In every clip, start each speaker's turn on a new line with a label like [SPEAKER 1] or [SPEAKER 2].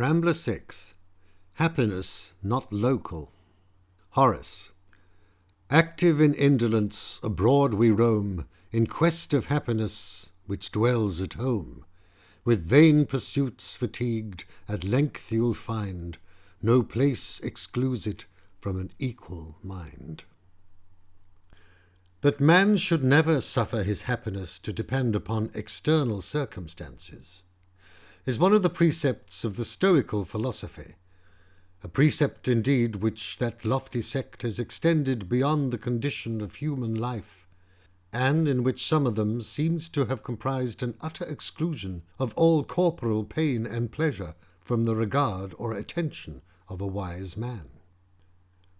[SPEAKER 1] Rambler 6. Happiness not local. Horace. Active in indolence, abroad we roam, in quest of happiness which dwells at home. With vain pursuits fatigued, at length you'll find no place excludes it from an equal mind. That man should never suffer his happiness to depend upon external circumstances is one of the precepts of the Stoical philosophy, a precept indeed which that lofty sect has extended beyond the condition of human life, and in which some of them seems to have comprised an utter exclusion of all corporal pain and pleasure from the regard or attention of a wise man.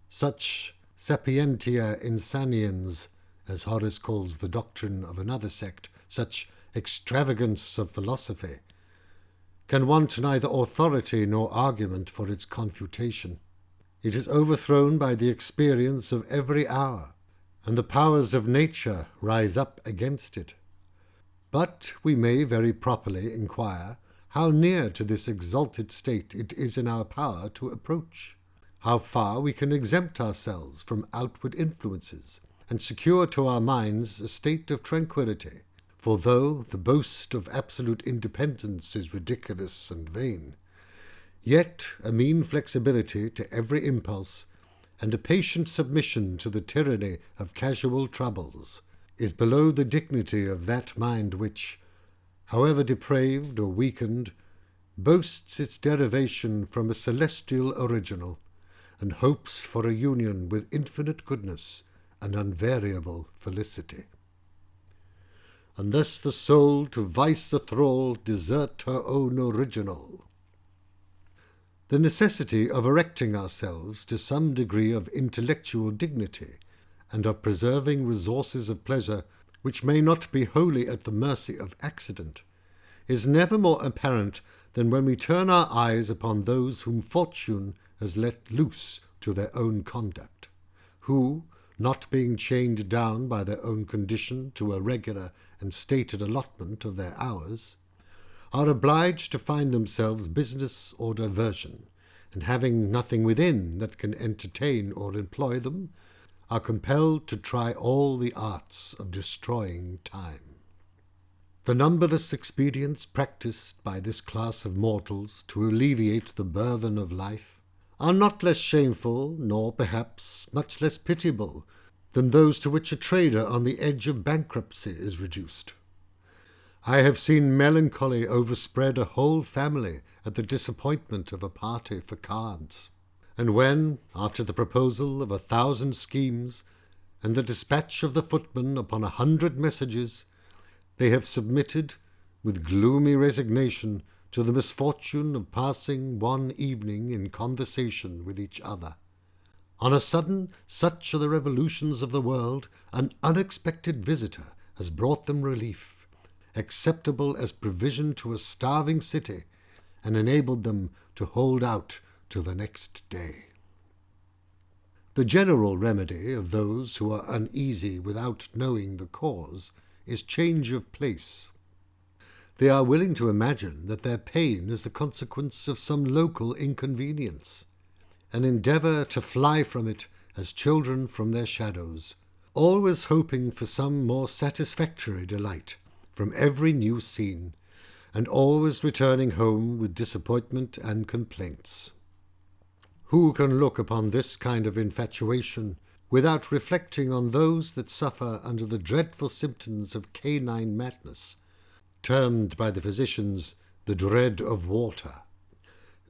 [SPEAKER 1] Such sapientia insaniens, as Horace calls the doctrine of another sect, such extravagance of philosophy, can want neither authority nor argument for its confutation. It is overthrown by the experience of every hour, and the powers of nature rise up against it. But we may very properly inquire how near to this exalted state it is in our power to approach, how far we can exempt ourselves from outward influences, and secure to our minds a state of tranquillity. For though the boast of absolute independence is ridiculous and vain, yet a mean flexibility to every impulse, and a patient submission to the tyranny of casual troubles, is below the dignity of that mind which, however depraved or weakened, boasts its derivation from a celestial original, and hopes for a union with infinite goodness and unvariable felicity. Unless the soul to vice a thrall desert her own original. The necessity of erecting ourselves to some degree of intellectual dignity, and of preserving resources of pleasure which may not be wholly at the mercy of accident, is never more apparent than when we turn our eyes upon those whom fortune has let loose to their own conduct, who, not being chained down by their own condition to a regular and stated allotment of their hours, are obliged to find themselves business or diversion, and having nothing within that can entertain or employ them, are compelled to try all the arts of destroying time. The numberless expedients practised by this class of mortals to alleviate the burthen of life are not less shameful, nor perhaps much less pitiable, than those to which a trader on the edge of bankruptcy is reduced. I have seen melancholy overspread a whole family at the disappointment of a party for cards, and when, after the proposal of 1,000 schemes, and the dispatch of the footman upon 100 messages, they have submitted, with gloomy resignation, to the misfortune of passing one evening in conversation with each other. On a sudden, such are the revolutions of the world, an unexpected visitor has brought them relief, acceptable as provision to a starving city, and enabled them to hold out till the next day. The general remedy of those who are uneasy without knowing the cause is change of place. They are willing to imagine that their pain is the consequence of some local inconvenience, and endeavour to fly from it as children from their shadows, always hoping for some more satisfactory delight from every new scene, and always returning home with disappointment and complaints. Who can look upon this kind of infatuation without reflecting on those that suffer under the dreadful symptoms of canine madness, termed by the physicians the dread of water?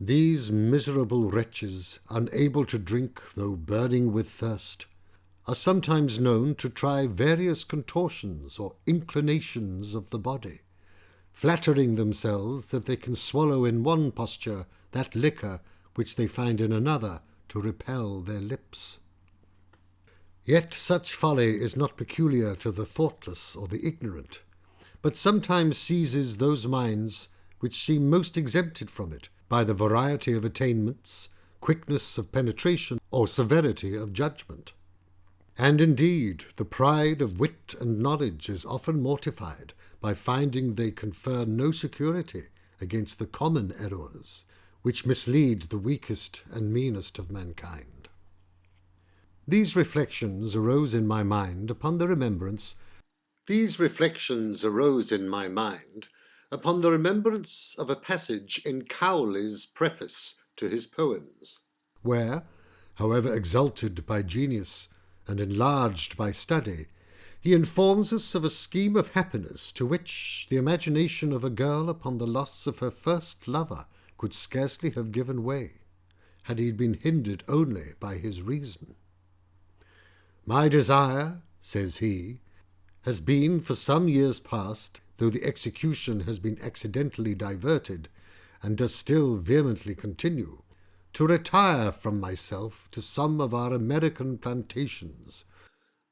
[SPEAKER 1] These miserable wretches, unable to drink though burning with thirst, are sometimes known to try various contortions or inclinations of the body, flattering themselves that they can swallow in one posture that liquor which they find in another to repel their lips. Yet such folly is not peculiar to the thoughtless or the ignorant, but sometimes seizes those minds which seem most exempted from it by the variety of attainments, quickness of penetration, or severity of judgment. And indeed, the pride of wit and knowledge is often mortified by finding they confer no security against the common errors, which mislead the weakest and meanest of mankind. These reflections arose in my mind upon the remembrance of a passage in Cowley's preface to his poems, where, however exalted by genius and enlarged by study, he informs us of a scheme of happiness to which the imagination of a girl upon the loss of her first lover could scarcely have given way, had he been hindered only by his reason. "My desire," says he, "has been for some years past, though the execution has been accidentally diverted, and does still vehemently continue, to retire from myself to some of our American plantations,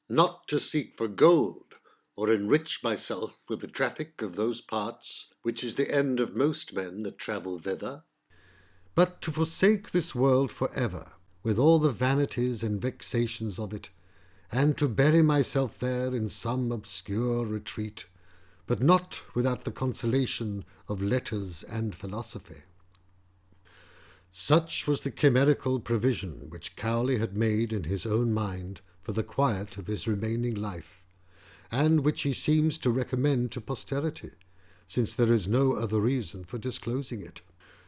[SPEAKER 1] not to seek for gold, or enrich myself with the traffic of those parts, which is the end of most men that travel thither, but to forsake this world for ever, with all the vanities and vexations of it, and to bury myself there in some obscure retreat, but not without the consolation of letters and philosophy." Such was the chimerical provision which Cowley had made in his own mind for the quiet of his remaining life, and which he seems to recommend to posterity, since there is no other reason for disclosing it.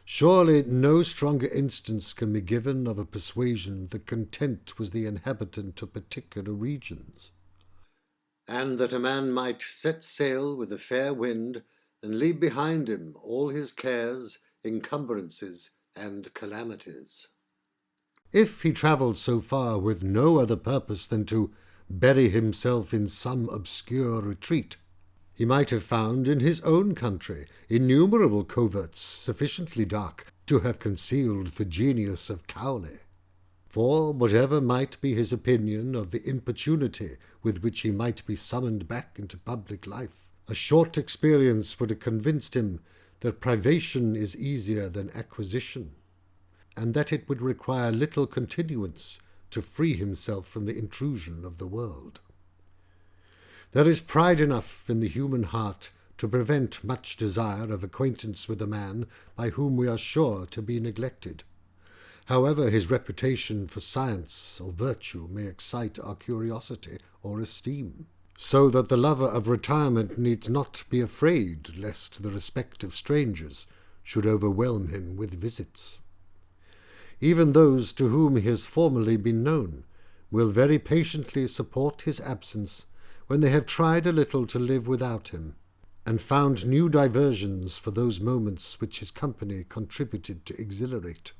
[SPEAKER 1] Surely no stronger instance can be given of a persuasion that content was the inhabitant of particular regions, and that a man might set sail with a fair wind and leave behind him all his cares, encumbrances, and calamities. If he travelled so far with no other purpose than to bury himself in some obscure retreat, he might have found in his own country innumerable coverts sufficiently dark to have concealed the genius of Cowley. For whatever might be his opinion of the importunity with which he might be summoned back into public life, a short experience would have convinced him that privation is easier than acquisition, and that it would require little continuance to free himself from the intrusion of the world. There is pride enough in the human heart to prevent much desire of acquaintance with a man by whom we are sure to be neglected, however his reputation for science or virtue may excite our curiosity or esteem, so that the lover of retirement needs not be afraid lest the respect of strangers should overwhelm him with visits. Even those to whom he has formerly been known will very patiently support his absence when they have tried a little to live without him, and found new diversions for those moments which his company contributed to exhilarate.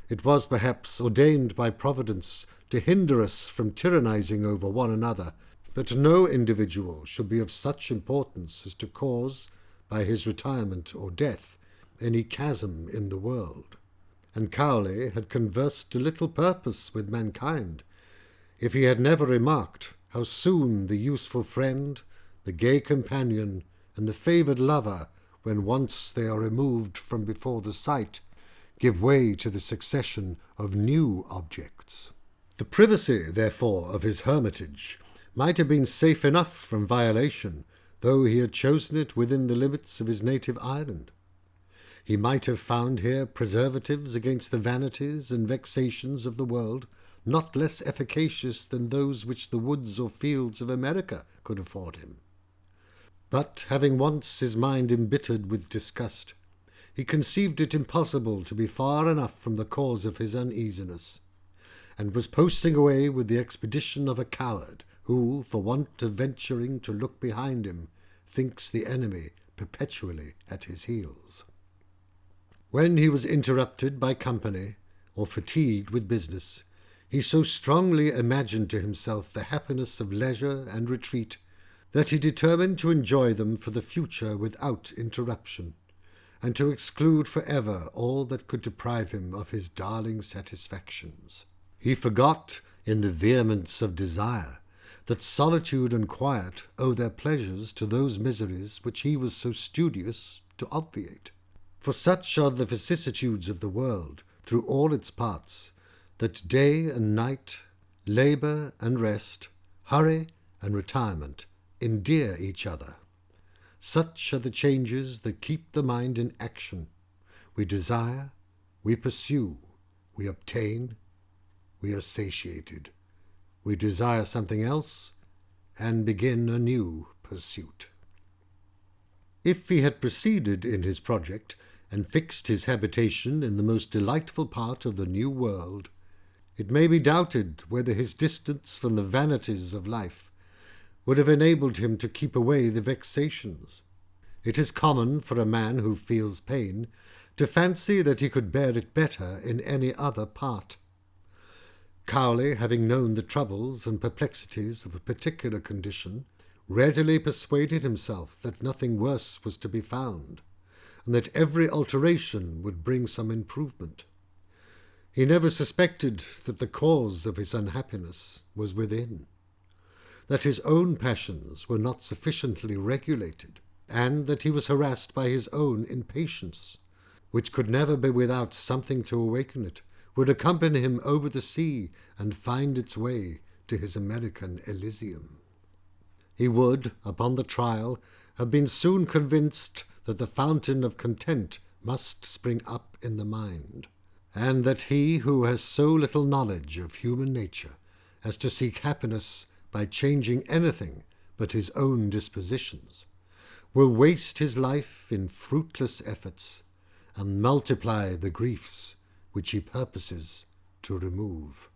[SPEAKER 1] It was perhaps ordained by Providence to hinder us from tyrannizing over one another, that no individual should be of such importance as to cause, by his retirement or death, any chasm in the world. And Cowley had conversed to little purpose with mankind, if he had never remarked how soon the useful friend, the gay companion, and the favoured lover, when once they are removed from before the sight, give way to the succession of new objects. The privacy, therefore, of his hermitage might have been safe enough from violation, though he had chosen it within the limits of his native island. He might have found here preservatives against the vanities and vexations of the world, not less efficacious than those which the woods or fields of America could afford him. But, having once his mind embittered with disgust, he conceived it impossible to be far enough from the cause of his uneasiness, and was posting away with the expedition of a coward, who, for want of venturing to look behind him, thinks the enemy perpetually at his heels. When he was interrupted by company, or fatigued with business, he so strongly imagined to himself the happiness of leisure and retreat, that he determined to enjoy them for the future without interruption, and to exclude for ever all that could deprive him of his darling satisfactions. He forgot, in the vehemence of desire, that solitude and quiet owe their pleasures to those miseries which he was so studious to obviate. For such are the vicissitudes of the world, through all its parts, that day and night, labour and rest, hurry and retirement, endear each other. Such are the changes that keep the mind in action, We desire, we pursue, we obtain, we are satiated. We desire something else, and begin a new pursuit. If he had proceeded in his project, and fixed his habitation in the most delightful part of the new world, it may be doubted whether his distance from the vanities of life would have enabled him to keep away the vexations. It is common for a man who feels pain to fancy that he could bear it better in any other part. Cowley, having known the troubles and perplexities of a particular condition, readily persuaded himself that nothing worse was to be found, and that every alteration would bring some improvement. He never suspected that the cause of his unhappiness was within, that his own passions were not sufficiently regulated, and that he was harassed by his own impatience, which could never be without something to awaken it, would accompany him over the sea and find its way to his American Elysium. He would, upon the trial, have been soon convinced that the fountain of content must spring up in the mind, and that he who has so little knowledge of human nature as to seek happiness by changing anything but his own dispositions, will waste his life in fruitless efforts, and multiply the griefs which he purposes to remove.